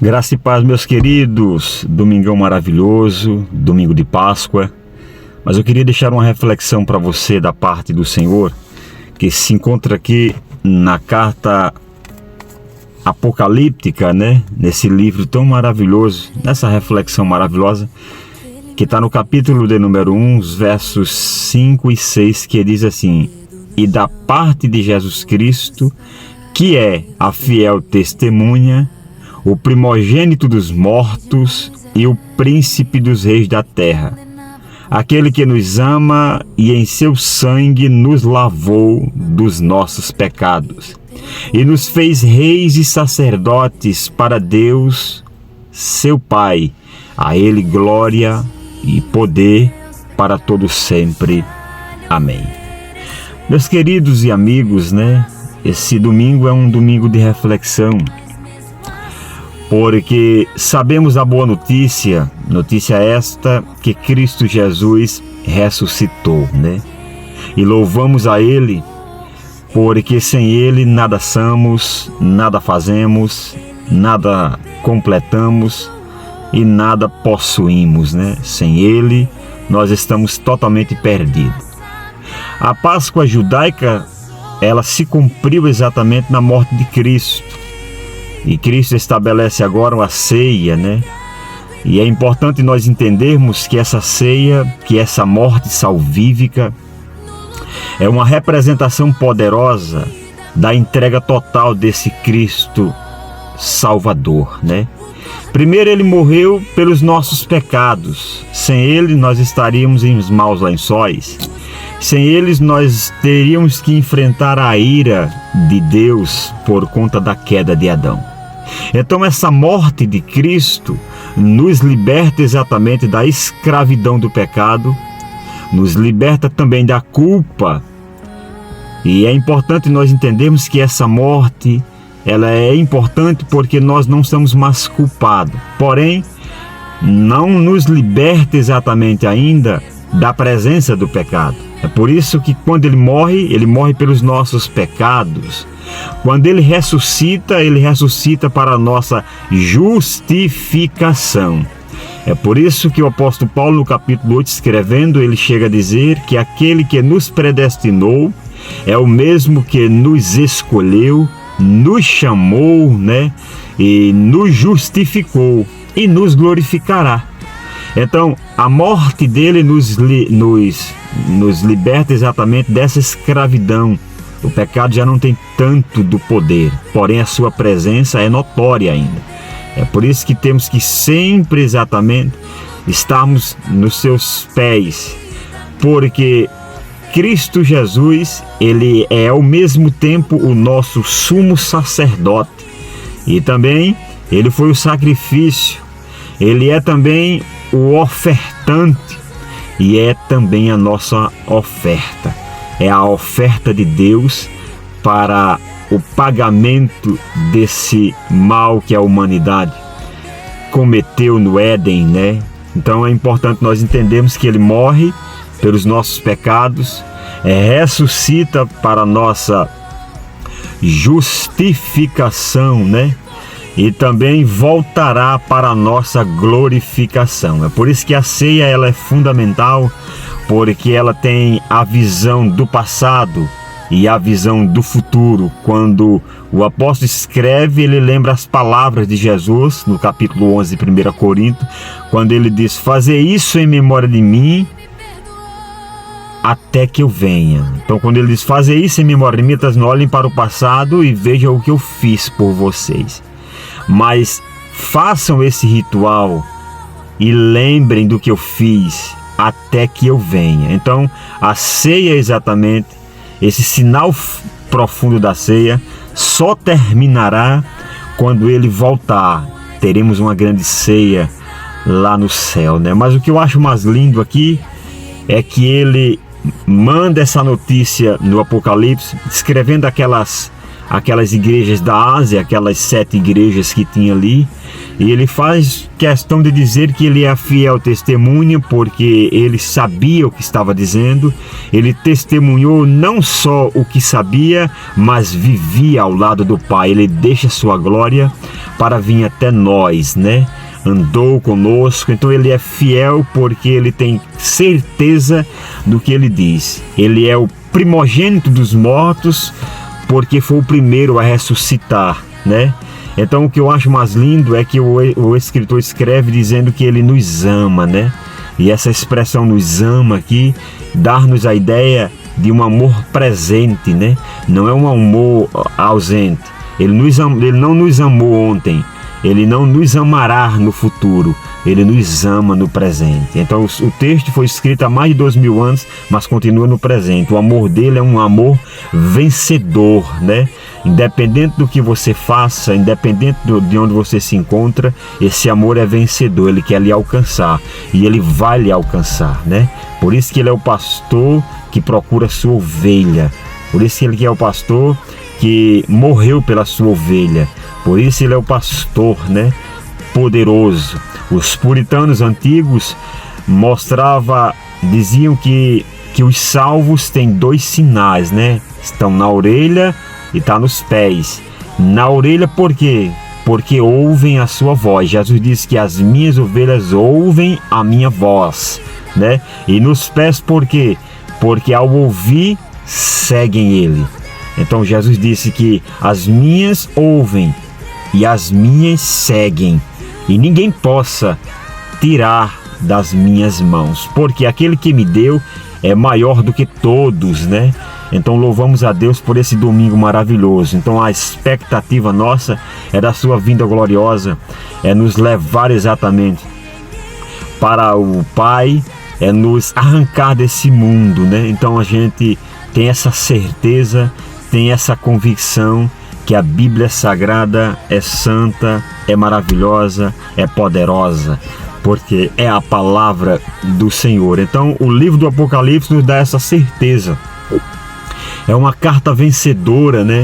Graça e paz, meus queridos. Domingão maravilhoso, domingo de Páscoa. Mas eu queria deixar uma reflexão para você da parte do Senhor, que se encontra aqui na carta apocalíptica, nesse livro tão maravilhoso, nessa reflexão maravilhosa, que está no capítulo de número 1, os versos 5 e 6, que diz assim: e da parte de Jesus Cristo, que é a fiel testemunha, o primogênito dos mortos e o príncipe dos reis da terra, aquele que nos ama e em seu sangue nos lavou dos nossos pecados e nos fez reis e sacerdotes para Deus, seu Pai. A Ele glória e poder para todos sempre. Amém. Meus queridos e amigos, esse domingo é um domingo de reflexão, porque sabemos a boa notícia esta, que Cristo Jesus ressuscitou, E louvamos a Ele, porque sem Ele nada somos, nada fazemos, nada completamos e nada possuímos, Sem Ele nós estamos totalmente perdidos. A Páscoa judaica, ela se cumpriu exatamente na morte de Cristo. E Cristo estabelece agora uma ceia, E é importante nós entendermos que essa ceia, que essa morte salvífica, é uma representação poderosa da entrega total desse Cristo Salvador, Primeiro, Ele morreu pelos nossos pecados. Sem Ele, nós estaríamos em maus lençóis. Sem eles, nós teríamos que enfrentar a ira de Deus por conta da queda de Adão. Então, essa morte de Cristo nos liberta exatamente da escravidão do pecado, nos liberta também da culpa. E é importante nós entendermos que essa morte, ela é importante porque nós não somos mais culpados. Porém, não nos liberta exatamente ainda da presença do pecado. É por isso que quando Ele morre pelos nossos pecados. Quando Ele ressuscita para a nossa justificação. É por isso que o apóstolo Paulo, no capítulo 8, escrevendo, ele chega a dizer que aquele que nos predestinou é o mesmo que nos escolheu, nos chamou, e nos justificou e nos glorificará. Então, a morte dele nos liberta exatamente dessa escravidão. O pecado já não tem tanto do poder, porém a sua presença é notória ainda. É por isso que temos que sempre exatamente estarmos nos seus pés, porque Cristo Jesus, Ele é ao mesmo tempo o nosso sumo sacerdote e também Ele foi o sacrifício, Ele é também o ofertante e é também a nossa oferta. É a oferta de Deus para o pagamento desse mal que a humanidade cometeu no Éden, Então é importante nós entendermos que Ele morre pelos nossos pecados, ressuscita para a nossa justificação, E também voltará para a nossa glorificação. É por isso que a ceia ela é fundamental, porque ela tem a visão do passado e a visão do futuro. Quando o apóstolo escreve, ele lembra as palavras de Jesus, no capítulo 11 de 1 Coríntios, quando ele diz: fazer isso em memória de mim, até que eu venha. Então, quando ele diz fazer isso em memória de mim, não olhem para o passado e vejam o que eu fiz por vocês. Mas façam esse ritual e lembrem do que eu fiz até que eu venha. Então, a ceia é exatamente esse sinal profundo da ceia, só terminará quando Ele voltar. Teremos uma grande ceia lá no céu, Mas o que eu acho mais lindo aqui é que Ele manda essa notícia no Apocalipse, descrevendo aquelas aquelas igrejas da Ásia, aquelas 7 igrejas que tinha ali, e ele faz questão de dizer que ele é fiel testemunha, porque ele sabia o que estava dizendo, ele testemunhou não só o que sabia, mas vivia ao lado do Pai. Ele deixa sua glória para vir até nós, né? Andou conosco, então ele é fiel porque ele tem certeza do que ele diz. Ele é o primogênito dos mortos, porque foi o primeiro a ressuscitar, né? Então o que eu acho mais lindo é que o escritor escreve dizendo que ele nos ama, né? E essa expressão nos ama aqui dá-nos a ideia de um amor presente, né? Não é um amor ausente. Ele não nos amou ontem, ele não nos amará no futuro, ele nos ama no presente. Então o texto foi escrito há mais de 2000 anos, mas continua no presente. O amor dele é um amor vencedor, né? Independente do que você faça, independente de onde você se encontra, esse amor é vencedor. Ele quer lhe alcançar e ele vai lhe alcançar, né? Por isso que ele é o pastor que procura a sua ovelha. Por isso que ele é o pastor que morreu pela sua ovelha. Por isso ele é o pastor, né? Poderoso. Os puritanos antigos diziam que os salvos têm 2 sinais, né? Estão na orelha e está nos pés. Na orelha por quê? Porque ouvem a sua voz. Jesus disse que as minhas ovelhas ouvem a minha voz, né? E nos pés por quê? Porque ao ouvir, seguem ele. Então Jesus disse que as minhas ouvem e as minhas seguem, e ninguém possa tirar das minhas mãos, porque aquele que me deu é maior do que todos, né? Então louvamos a Deus por esse domingo maravilhoso. Então a expectativa nossa é da sua vinda gloriosa, é nos levar exatamente para o Pai, é nos arrancar desse mundo, né? Então a gente tem essa certeza, tem essa convicção que a Bíblia Sagrada é santa, é maravilhosa, é poderosa, porque é a palavra do Senhor. Então o livro do Apocalipse nos dá essa certeza. É uma carta vencedora, né?